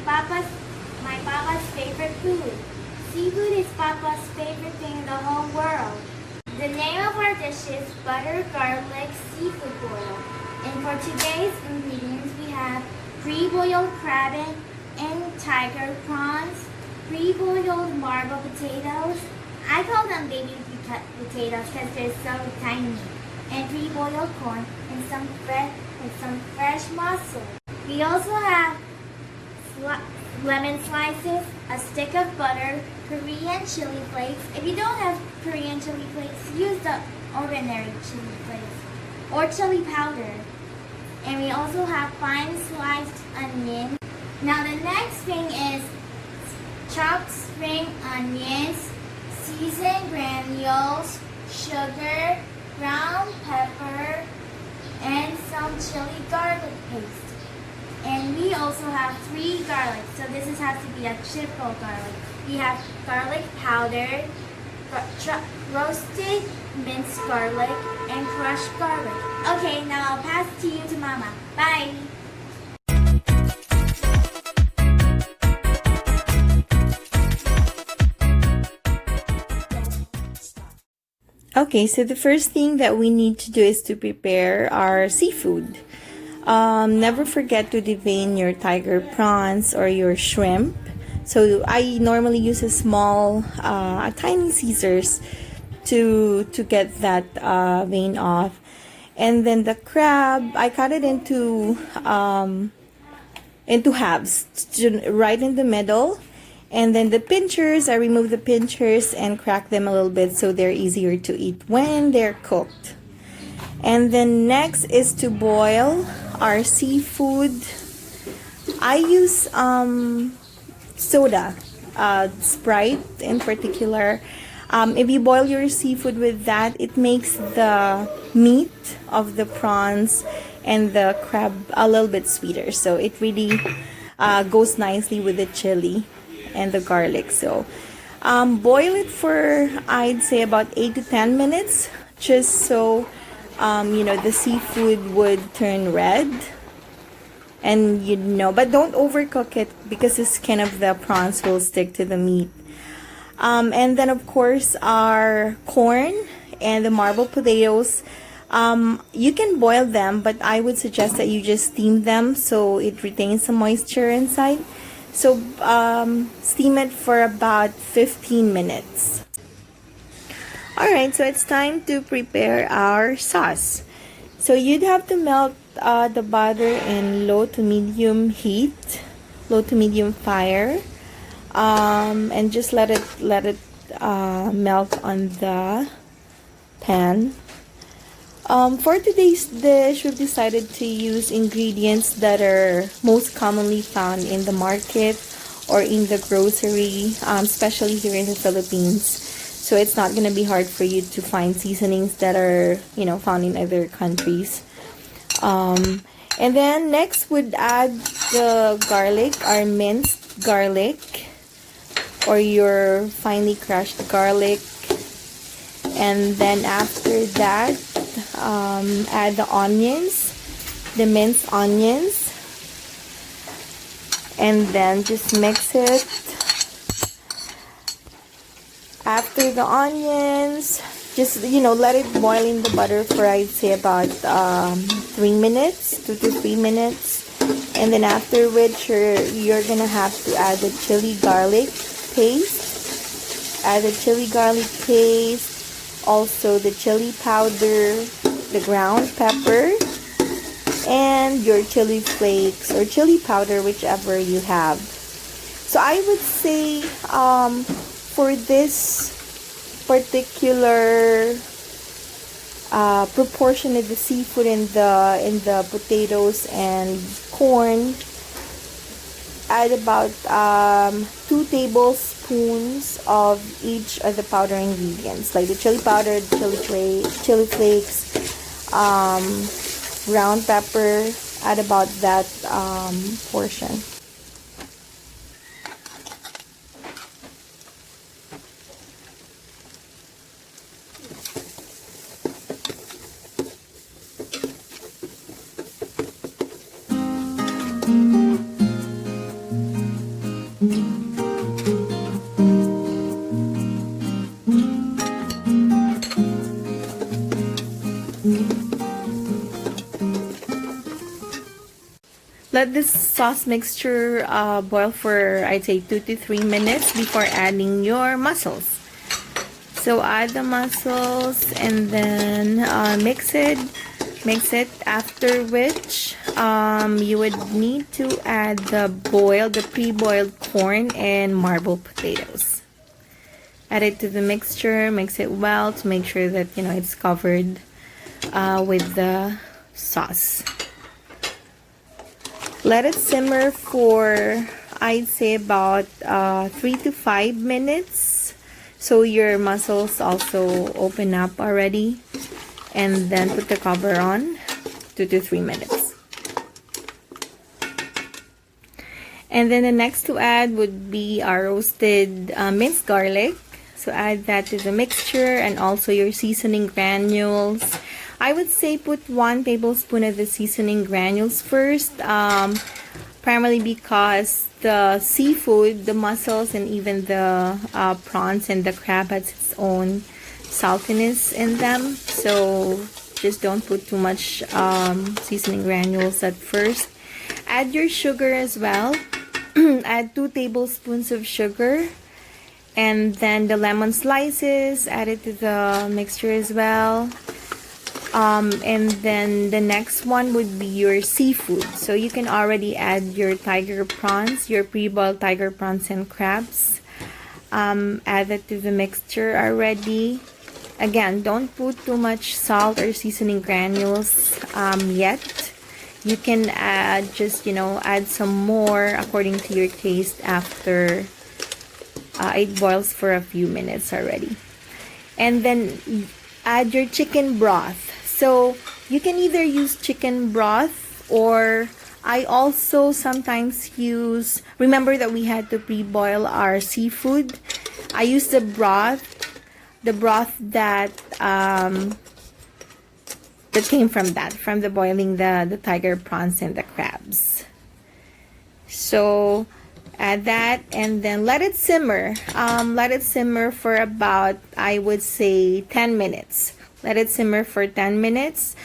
Papa's my papa's favorite food. Seafood is Papa's favorite thing in the whole world. The name of our dish is butter garlic seafood boil. And for today's ingredients, we have pre-boiled crab and tiger prawns, pre-boiled marble potatoes. I call them baby potatoes because they're so tiny. And pre-boiled corn and some fresh mussel. We also have lemon slices, a stick of butter, Korean chili flakes. If you don't have Korean chili flakes, use the ordinary chili flakes or chili powder. And we also have fine sliced onion. Now the next thing is chopped spring onions, seasoned granules, sugar, ground pepper, and some chili garlic paste. And we also have 3 garlic, so this has to be a triple garlic. We have garlic powder, roasted minced garlic, and crushed garlic. Okay, now I'll pass it to you to Mama. Bye! Okay, so the first thing that we need to do is to prepare our seafood. Never forget to devein your tiger prawns or your shrimp. So I normally use a small, tiny scissors to get that vein off. And then the crab, I cut it into halves, right in the middle. And then the pinchers, I remove the pinchers and crack them a little bit so they're easier to eat when they're cooked. And then next is to boil our seafood. I use soda, Sprite in particular. If you boil your seafood with that, it makes the meat of the prawns and the crab a little bit sweeter. So it really goes nicely with the chili and the garlic. So boil it for, I'd say, about 8 to 10 minutes, just so the seafood would turn red. And but don't overcook it because the skin of the prawns will stick to the meat. And then of course our corn and the marble potatoes, you can boil them, but I would suggest that you just steam them so it retains some moisture inside. So steam it for about 15 minutes. Alright, so it's time to prepare our sauce. So you'd have to melt the butter in low to medium heat, low to medium fire, and just let it melt on the pan. For today's dish, we've decided to use ingredients that are most commonly found in the market or in the grocery, especially here in the Philippines. So it's not going to be hard for you to find seasonings that are, found in other countries. And then next would add the garlic, our minced garlic, or your finely crushed garlic. And then after that, add the onions, the minced onions, and then just mix it. After the onions, just let it boil in the butter for, I'd say, about 3 minutes, 2 to 3 minutes, and then after which you're gonna have to add the chili garlic paste. Add the chili garlic paste, also the chili powder, the ground pepper, and your chili flakes or chili powder, whichever you have. So I would say for this particular proportion of the seafood in the potatoes and corn, add about 2 tablespoons of each of the powder ingredients, like the chili powder, the chili flakes, ground pepper. Add about that portion. Let this sauce mixture boil for, I'd say, 2 to 3 minutes before adding your mussels. So add the mussels and then mix it. After which you would need to add the pre-boiled corn and marbled potatoes. Add it to the mixture, mix it well to make sure that it's covered with the sauce. Let it simmer for, I'd say, about 3 to 5 minutes, so your mussels also open up already. And then put the cover on, 2 to 3 minutes. And then the next to add would be our roasted minced garlic. So add that to the mixture, and also your seasoning granules. I would say put 1 tablespoon of the seasoning granules first, primarily because the seafood, the mussels, and even the prawns and the crab has its own saltiness in them, so just don't put too much seasoning granules at first. Add your sugar as well. Add 2 tablespoons of sugar, and then the lemon slices, add it to the mixture as well. And then the next one would be your seafood. So you can already add your tiger prawns, your pre-boiled tiger prawns and crabs. Add it to the mixture already. Again, don't put too much salt or seasoning granules yet. You can add add some more according to your taste after it boils for a few minutes already. And then add your chicken broth. So you can either use chicken broth, or I also sometimes use, remember that we had to pre-boil our seafood. I use the broth that came from the boiling the tiger prawns and the crabs. So add that and then let it simmer. Let it simmer for about, I would say, 10 minutes. Let it simmer for 10 minutes.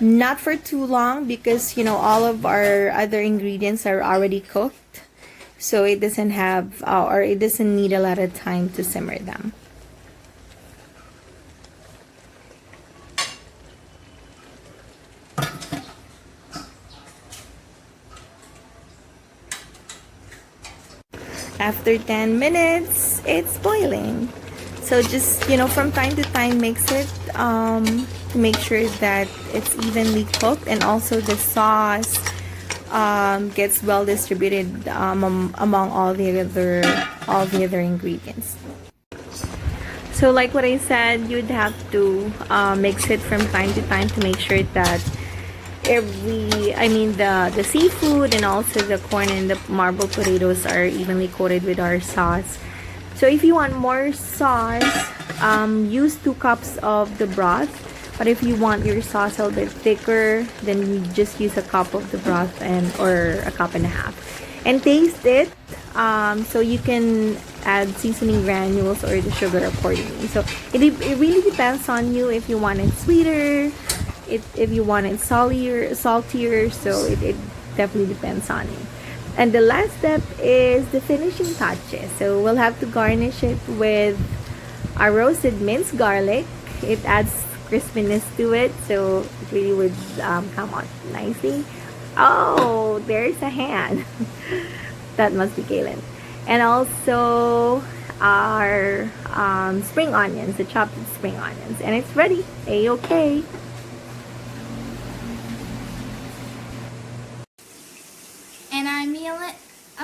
Not for too long, because all of our other ingredients are already cooked. So it doesn't have or it doesn't need a lot of time to simmer them. After 10 minutes, it's boiling. So just, from time to time, mix it to make sure that it's evenly cooked, and also the sauce gets well distributed among all the other ingredients. So like what I said, you'd have to mix it from time to time to make sure that the seafood and also the corn and the marbled potatoes are evenly coated with our sauce. So if you want more sauce, use 2 cups of the broth. But if you want your sauce a little bit thicker, then you just use a cup of the broth or a cup and a half. And taste it. So you can add seasoning granules or the sugar accordingly. So it really depends on you if you want it sweeter, if you want it saltier. So it definitely depends on you. And the last step is the finishing touches. So we'll have to garnish it with our roasted minced garlic. It adds crispiness to it, so it really would come out nicely. Oh, there's a hand. That must be Kaylin. And also our spring onions, the chopped spring onions. And it's ready. A-okay. And our meal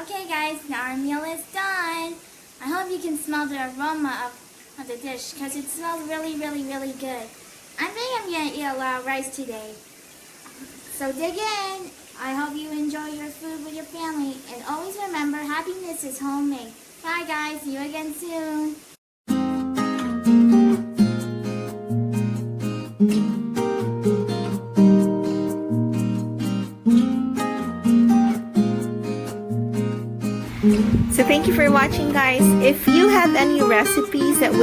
okay guys, now our meal is done. I hope you can smell the aroma of the dish, because it smells really, really, really good. I think I'm going to eat a lot of rice today. So dig in. I hope you enjoy your food with your family. And always remember, happiness is homemade. Bye guys, see you again soon. So thank you for watching, guys. If you have any recipes that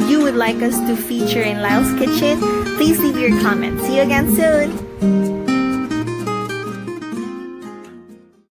you would like us to feature in Lyle's Kitchen, please leave your comments. See you again soon.